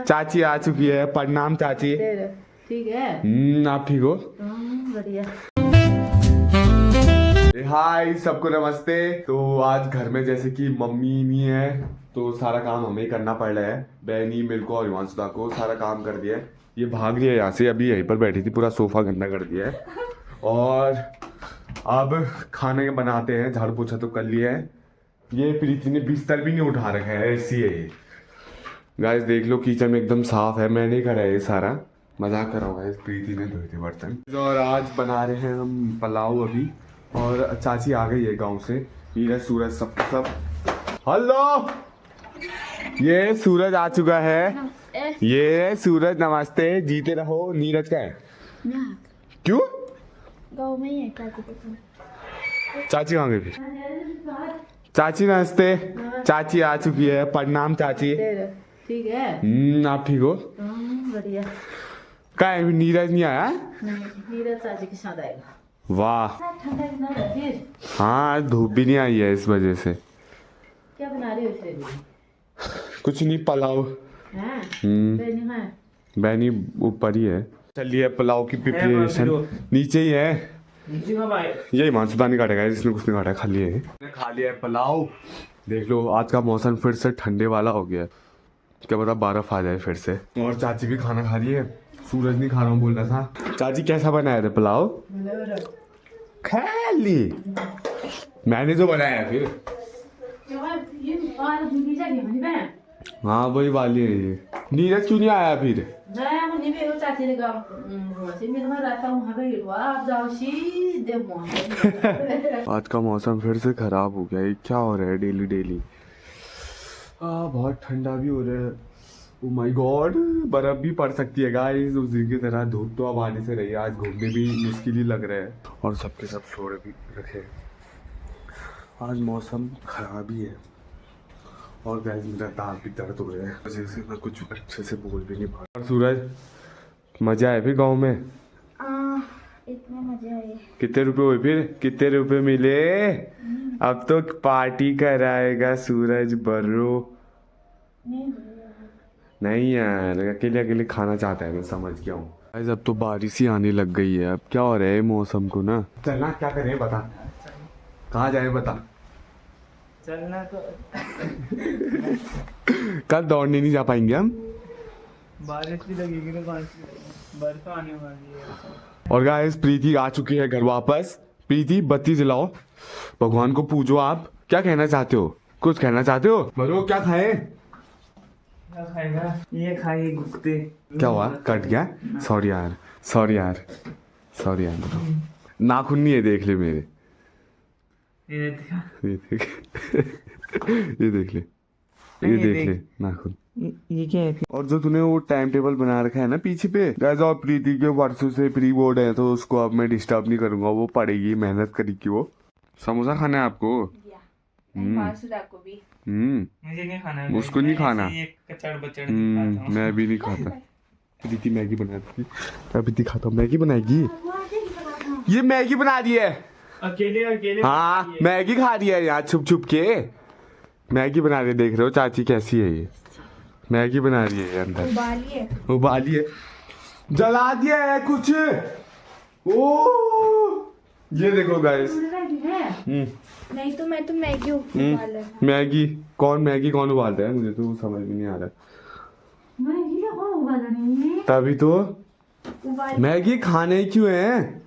चाची आ चुकी है। प्रणाम चाची। ठीक है। आप ठीक हो? बढ़िया। हाय सबको नमस्ते। तो आज घर में जैसे कि मम्मी नहीं है तो सारा काम हमें ही करना पड़ रहा है। बहनी मेरे को और हिमांशुदा को सारा काम कर दिया है। ये भाग लिया यहाँ से, अभी यहीं पर बैठी थी, पूरा सोफा गंदा कर दिया है। और अब खाने बनाते हैं। झाड़ू पोछा तो कर लिया है। ये प्रीति ने बिस्तर भी नहीं उठा रखा है, ऐसी है ये। गाइस देख लो किचन में एकदम साफ है, मैंने करा है ये सारा। मजाक कर रहा हूँ गाइस, प्रीति ने धोए थे बर्तन। और आज बना रहे हैं हम पुलाव अभी। और चाची आ गई है गांव से। नीरज सूरज सब हेलो, ये सूरज आ चुका है। ये सूरज नमस्ते, जीते रहो। नीरज का है क्यों गाँव में ही है क्या? चाची कहाँ गई फिर? चाची नमस्ते। चाची आ चुकी है। प्रणाम चाची। ठीक है। आप ठीक हो? बढ़िया। क्या है, नीरज नहीं आया? नहीं, नीरज चाची के साथ आएगा। वाह। ठंडा कितना है फिर? हाँ आज धूप भी नहीं आई है इस वजह से। क्या बना रही हो इसके लिए? कुछ नहीं, पुलाव। हाँ? बहनी ऊपर ही है। चलिए पुलाव की प्रिपरेशन नीचे ही है। ये हिमांशुदा नहीं काटेगा, जिसने कुछ नहीं काटा खा लिया है। खा लिया है पुलाव। देख लो आज का मौसम फिर से ठंडे वाला हो गया। क्या पता बर्फ आ जाए फिर से। और चाची भी खाना खा रही है। सूरज नहीं खा रहा हूँ बोल रहा था। चाची कैसा बनाया था पुलाव? खा ली मैंने जो बनाया है फिर। हाँ वही वाली है ये। नीरज क्यों नहीं आया फिर? आज का मौसम फिर से खराब हो गया है। क्या हो रहा है डेली डेली? बहुत ठंडा भी हो रहा है। ओ माय गॉड, बर्फ भी पड़ सकती है गाइस उस दिन की तरह। धूप तो अब आने से रही है, आज घूमने भी मुश्किल ही लग रहा है। और सबके सब छोड़े भी रखे। आज मौसम खराब ही है। और गाइस मेरा दांत भी दर्द हो रहा है, वजह से मैं कुछ अच्छे से बोल भी नहीं पा रहा। और सूरज मजा आया फिर गाँव में? इतना मजा आया। कितने रुपए हुए फिर? कितने रुपए मिले? अब तो पार्टी कराएगा सूरज बर्रो। नहीं यार, अकेले अकेले खाना चाहता है, मैं समझ गया हूँ। गाइस अब तो बारिश ही आने लग गई है। अब क्या हो रहा है मौसम को ना। चलना क्या करें बता, कहाँ जाए बता। चलना तो कल दौड़ने नहीं जा पाएंगे हम। बारिश भी लगेगी ना, बर्फ आने वाली है। और गाइस प्रीति आ चुकी है घर वापस। प्रीति बत्ती जलाओ, भगवान को पूजो। आप क्या कहना चाहते हो? कुछ कहना चाहते हो? बरो क्या खाए? क्या खाएगा? ये खाइए गुप्ते। क्या हुआ, कट गया? सॉरी यार, सॉरी यार, सॉरी यार। नाखून नहीं है, देख ले मेरे। ये देखा? ये देख ये देख ले, ये देख ले नाखून। ये क्या है? और जो तूने वो टाइम टेबल बना रखा है ना पीछे पे गाइस, और प्रीति के परसों से प्री बोर्ड है तो उसको अब मैं डिस्टर्ब नहीं करूंगा। वो पढ़ेगी, मेहनत करेगी। वो समोसा खाना है आपको? को भी। मुझे नहीं खाना है। उसको नहीं खाना। कचड़ बचड़ मैं भी नहीं खाता। प्रीति मैगी बनाती है, मैं भी दिखाता हूँ। मैगी बनाएगी, ये मैगी बना रही है अकेले अकेले। हाँ मैगी खा रही है यहाँ छुप छुप के। मैगी बना रही है, देख रहे हो चाची कैसी है ये। मैगी बना रही है अंदर, उबाली है, जला दिया है कुछ। ओ ये देखो गाइस। नहीं तो मैं तो मैगी उबाल मैगी कौन उबालता है? मुझे तो समझ में नहीं आ रहा। तभी तो मैगी खाने क्यों है?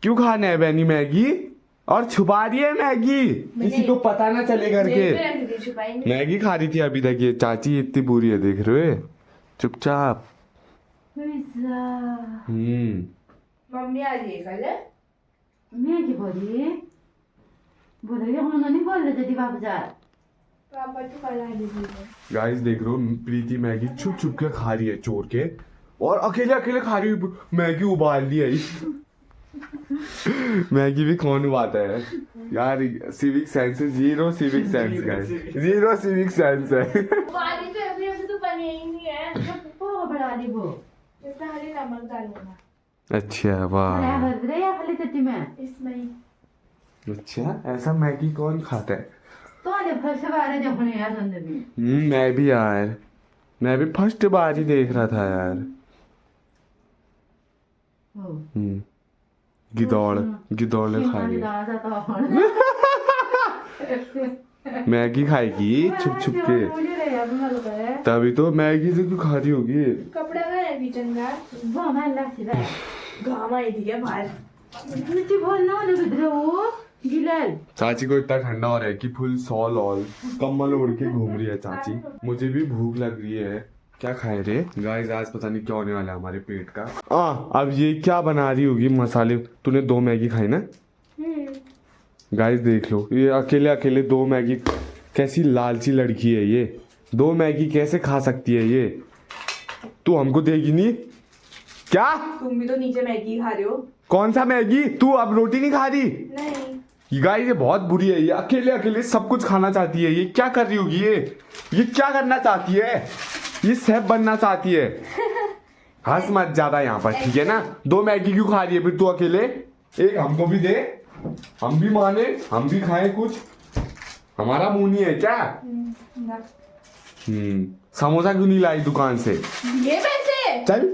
क्यों खाने है बहनी मैगी? और छुपा रही है मैगी, किसी को पता ना चले करके। मैगी खा रही थी अभी तक ये। चाची इतनी बुरी है, देख रहे हो? चुपचाप। मम्मी आ गई कल। मैगी बोली हम नहीं बोल रहे थे बाबू जा। पापा तो कल आ गई। गाइस देख रहे हो, प्रीति मैगी छुप छुप के खा रही है चोर के। और अकेले अकेले खा रही है मैगी, उबाल ली है। मैगी भी कौन उबालता है यार? Civic sense, zero civic sense guys, zero civic sense है। वाली तो अभी ऐसे तो बनी ही नहीं है। वो बड़ा वाली वो इसमें हरी नमक डालूंगा। अच्छा वाह, भर रहे या खाली चट्टी में इसमें। अच्छा ऐसा मैगी कौन खाता है? मैं भी यार, मैं भी फर्स्ट बार ही देख रहा था यार। गिदौड़ गिदौड़ खाएगी, मैगी खाएगी छुप छुप के, तभी तो मैगी से क्यों खा रही होगी। कपड़ा का है किचन का घाम आई थी क्या बाहर। चाची को इतना ठंडा हो रहा है कि फुल सॉल और कम्बल ओढ़ के घूम रही है चाची। मुझे भी भूख लग रही है, क्या खाए रे गाइस, आज पता नहीं क्या होने वाला है हमारे पेट का। अब ये क्या बना रही होगी मसाले। तूने 2 मैगी खाई ना गाइस, देख लो ये अकेले अकेले 2 मैगी, कैसी लालची लड़की है ये, 2 मैगी कैसे खा सकती है ये। तू हमको देगी नहीं क्या? तुम भी तो नीचे मैगी खा रहे हो। कौन सा मैगी? तू अब रोटी नहीं खा रही? नहीं गाइस ये बहुत बुरी है, ये अकेले अकेले सब कुछ खाना चाहती है। ये क्या कर रही होगी ये क्या करना चाहती है? ये शेफ बनना चाहती है। हंस मत ज्यादा यहाँ पर, ठीक है ना। 2 मैगी क्यों खा रही है फिर तू अकेले? एक हमको भी दे, हम भी माने, हम भी खाएं कुछ। हमारा मुंह नहीं है क्या? समोसा क्यों नहीं लाई दुकान से? ये पैसे चल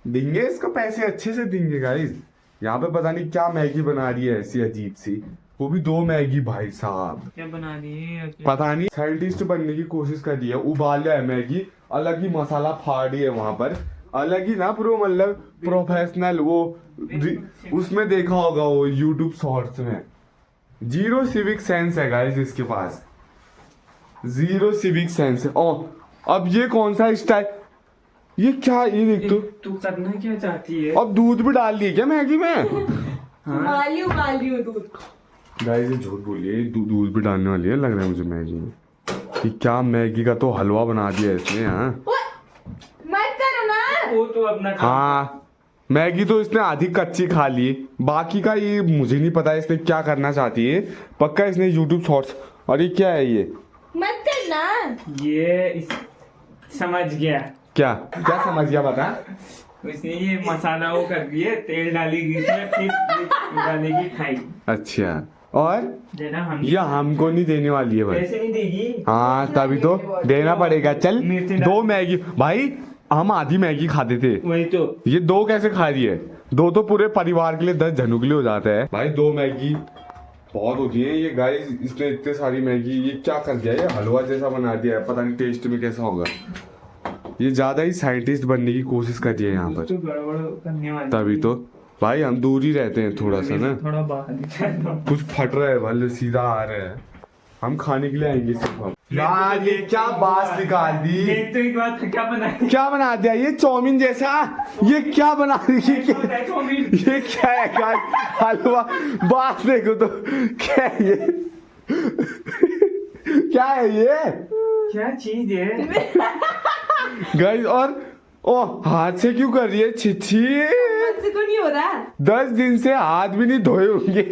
देंगे इसको, पैसे अच्छे से देंगे गाइस। यहाँ पे पता नहीं क्या मैगी बना रही है ऐसी अजीब सी, वो भी 2 मैगी भाई साहब। क्या बना रही है? पता नहीं, साइंटिस्ट बनने की कोशिश कर रही है। उबाल है मैगी, अलग ही मसाला फाड़ रही है वहां पर, अलग ही ना प्रो, मतलब प्रोफेशनल। वो उसमें देखा होगा वो यूट्यूब शॉर्ट्स में। 0 सिविक सेंस है गाइस इसके पास, 0 सिविक सेंस है। अब ये कौन सा स्टाइल, ये क्या, ये देख तो। तू करना क्या चाहती है? अब दूध भी डाल दिए क्या मैगी में? उबाल रही हूँ दूध। गाइस ये झूठ बोलिए, दूध भी डालने वाली है लग रहा है मुझे मैगी में। कि क्या मैगी का तो हलवा बना दिया इसने। हाँ मत करो ना। वो तो अपना हाँ, मैगी तो इसने आधी कच्ची खा ली, बाकी का ये मुझे नहीं पता इसने क्या करना चाहती है। पक्का इसने यूट्यूब शॉर्ट्स। और ये क्या है ये? मत करना। ये समझ गया। क्या क्या समझ गया बता? उसने ये मसाला वो कर दिया, तेल डालेगी इसमें, फिर डालेगी खाई। अच्छा, और देना हम ये हमको नहीं देने वाली है भाई। पैसे नहीं देगी। हाँ तभी तो देना पड़ेगा। चल 2 मैगी भाई, हम आधी मैगी खाते थे, वही तो। ये 2 कैसे खा रही है? 2 तो पूरे परिवार के लिए 10 जनों के लिए हो जाता है भाई। 2 मैगी बहुत होती है ये गाइस। इसने इतने सारी मैगी ये क्या कर दिया, ये हलवा जैसा बना दिया है, पता नहीं टेस्ट में कैसा होगा। ये ज्यादा ही साइंटिस्ट बनने की कोशिश कर रही है यहाँ पर, तो गड़बड़ करने वाली। तभी तो भाई हम दूर ही रहते हैं थोड़ा सा ना। थोड़ा बाहर कुछ फट रहा है भले सीधा आ रहा है, हम खाने के लिए आएंगे सिर्फ। हम यार ये क्या बात निकाल दी। तो एक बात क्या बना दिया ये चाउमीन जैसा? ये क्या बना रही है? ये क्या है गाइस? हलवा। बात देखो तो क्या है ये? क्या है ये? क्या चीज है गाइस? और हाथ से क्यों कर रही है? छिछी, मुझसे तो नहीं हो रहा। 10 दिन से हाथ भी नहीं धोए होंगे।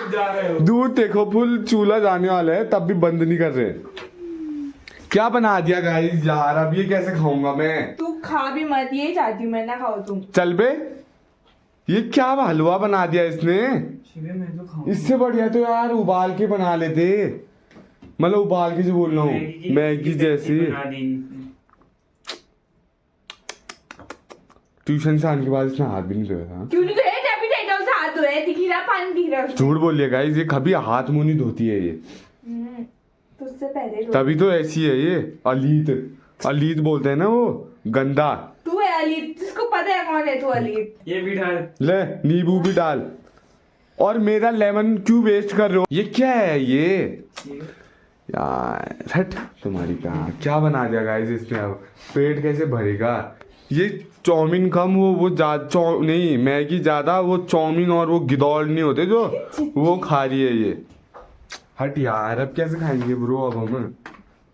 जा रहे हो? दूध देखो फुल चूल्हा जाने वाला है तब भी बंद नहीं कर रहे। क्या बना दिया गाइस यार, अब ये कैसे खाऊंगा मैं? तू खा भी मत, ये चाहती हूँ मैं ना खाओ तुम। चल बे, ये क्या हलवा बना दिया इसने? मैं तो खाऊंगा। इससे बढ़िया तो यार उबाल के बना लेते, मतलब उबाल के जो बोल रहा हूँ मैगी जैसी। ट्यूशन से आने के बाद इसने हाथ भी नहीं धोया था। क्यों नहीं धोया? तभी देखा उसे हाथ धोया, दिख रहा पानी दिख रहा उसमें। झूठ बोलिए गाइस, ये कभी हाथ मुंह नहीं धोती है ये। तो उससे पहले तभी तो ऐसी है ये। अलीत बोलते हैं ना वो, गंदा। तू है अलीत, जिसको पता है कौन है तू अलीत। ये भी डाल ले, नींबू भी डाल। और मेरा लेमन क्यों वेस्ट कर रहे हो? ये क्या है ये यार? हट तुम्हारी कहाँ, क्या बना दिया गाइस इसने। अब पेट कैसे भरेगा? ये चाउमीन कम, वो नहीं मैगी ज्यादा, वो चाउमीन और वो गिदौड़ नहीं होते जो, वो खा रही है ये। हट यार, अब कैसे खाएंगे ब्रो? अब हम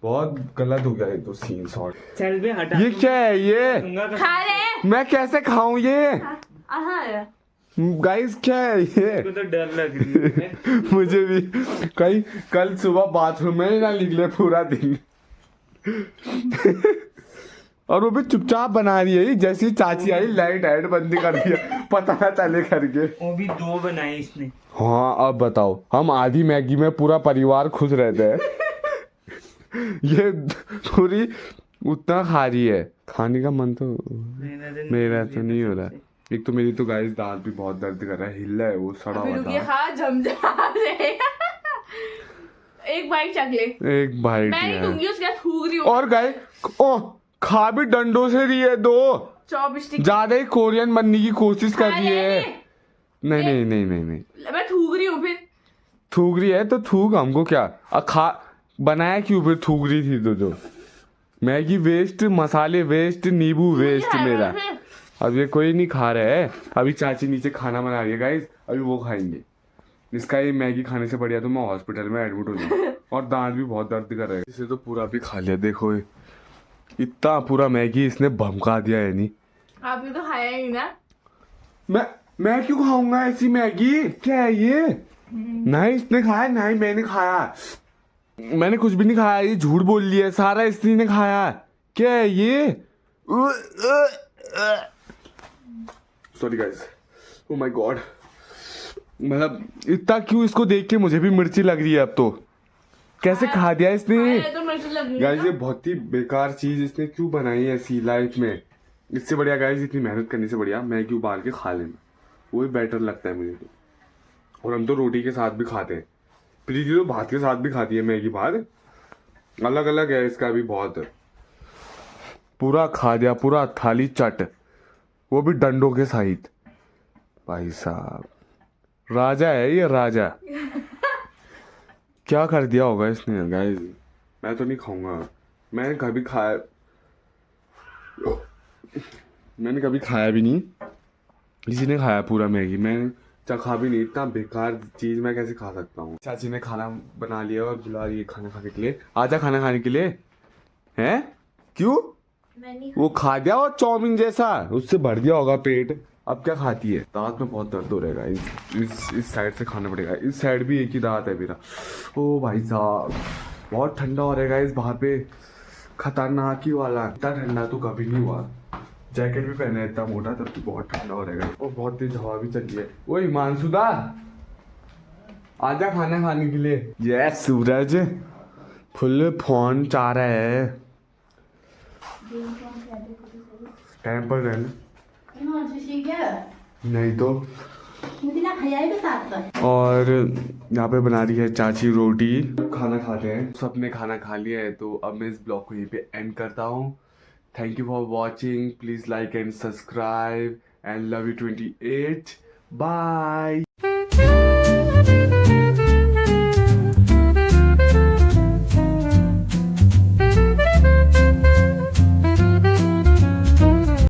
बहुत गलत हो गया ये तो सीन शॉट। चल बे हटा। ये क्या है ये? खा रहे मैं कैसे खाऊं ये? हाँ गाइस क्या है ये? तो डर लग रही है मुझे भी। कहीं कल सुबह बाथरूम में ना निकले पूरा दिन। और वो भी चुपचाप बना रही है, जैसे ही चाची आई लाइट ऐड बंदी कर दिया, पता ना चले करके। वो भी 2 बनाई इसने। हाँ अब बताओ, हम आधी मैगी में पूरा परिवार खुश रहते हैं। ये पूरी उतना खा रही है, खाने का मन तो मेरा तो नहीं हो रहा। एक तो मेरी तो गाइस दांत भी बहुत दर्द कर रहा है, हिल रहा है वो सड़ा हुआ दांत। हाँ झमझमा रहे। एक बाइट चख ले। एक बाइट मैं नहीं दूंगी, उसके बाद थूक रही हूँ। और गाइस ओ खा भी डंडों से रही है, 2 चॉपस्टिक ज्यादा ही कोरियन बनने की कोशिश कर रही है। नहीं नहीं नहीं नहीं नहीं, मैं थूक रही हूँ फिर। थूक रही है तो थूक, हमको क्या खा बनाया क्यों फिर थूक रही थी तो। जो मैगी वेस्ट, मसाले वेस्ट, नींबू वेस्ट मेरा। अब ये कोई नहीं खा रहा है। अभी चाची नीचे खाना बना रही है गाइस, अभी वो खाएंगे। इसका ये मैगी खाने से बढ़िया तो मैं हॉस्पिटल में एडमिट हो जाऊँ। और दांत भी बहुत दर्द कर रहा है। इसे तो पूरा भी खा लिया, देखो ये इतना पूरा मैगी इसने भमका दिया है। नहीं आपने तो खाया ही ना। मैं क्यों खाऊंगा ऐसी मैगी, क्या है ये? नहीं इसने खाया, नहीं मैंने खाया, मैंने कुछ भी नहीं खाया, ये झूठ बोल लिया है, सारा इसी ने खाया। क्या है ये? Sorry guys, oh my God. मतलब इतना क्यों, इसको देख के मुझे भी मिर्ची लग रही है अब तो। कैसे खा दिया इसने गाइस, ये बहुत ही बेकार चीज इसने क्यों बनाई है ऐसी लाइफ में। इससे बढ़िया गाइस, इतनी मेहनत करने से बढ़िया मैगी उबाल के खा लेना, वही बेटर लगता है मुझे तो। और हम तो रोटी के साथ भी खाते हैं, प्रीति तो भात के साथ भी खाती है मैगी भात, अलग अलग है इसका भी बहुत। पूरा खा दिया, पूरा थाली चट, वो भी डंडों के सहित। भाई साहब राजा है ये, राजा। क्या कर दिया होगा इसने गाइस, मैं तो नहीं खाऊंगा। मैंने कभी खाया भी नहीं, किसी ने खाया पूरा मैगी, मैंने चखा भी नहीं। इतना बेकार चीज मैं कैसे खा सकता हूँ। चाची ने खाना बना लिया और बुला रही है खाना खाने के लिए। आजा खाना खाने के लिए। हैं क्यों? वो खा दिया और चाउमीन जैसा उससे भर दिया होगा पेट, अब क्या खाती है? दांत में बहुत दर्द हो रहेगा, इस साइड से खाना पड़ेगा। इस साइड भी एक ही दांत है मेरा। ओ भाई साहब बहुत ठंडा हो रहेगा इस बाहर पे, खतरनाक ही वाला। इतना ठंडा तो कभी नहीं हुआ, जैकेट भी पहना है इतना मोटा, तब तो बहुत ठंडा हो रहेगा। और बहुत तेज हवा भी चल रही है। ओए मानसुदा आजा खाना खाने के लिए। यस सूरज फुल फोन चाह रहा है, टेम्पर रहना नहीं तो। और यहाँ पे बना रही है चाची रोटी, खाना खाते हैं। सबने खाना खा लिया है, तो अब मैं इस ब्लॉग को यहीं पे एंड करता हूँ। Thank you for watching. Please like and subscribe and love you 28. Bye.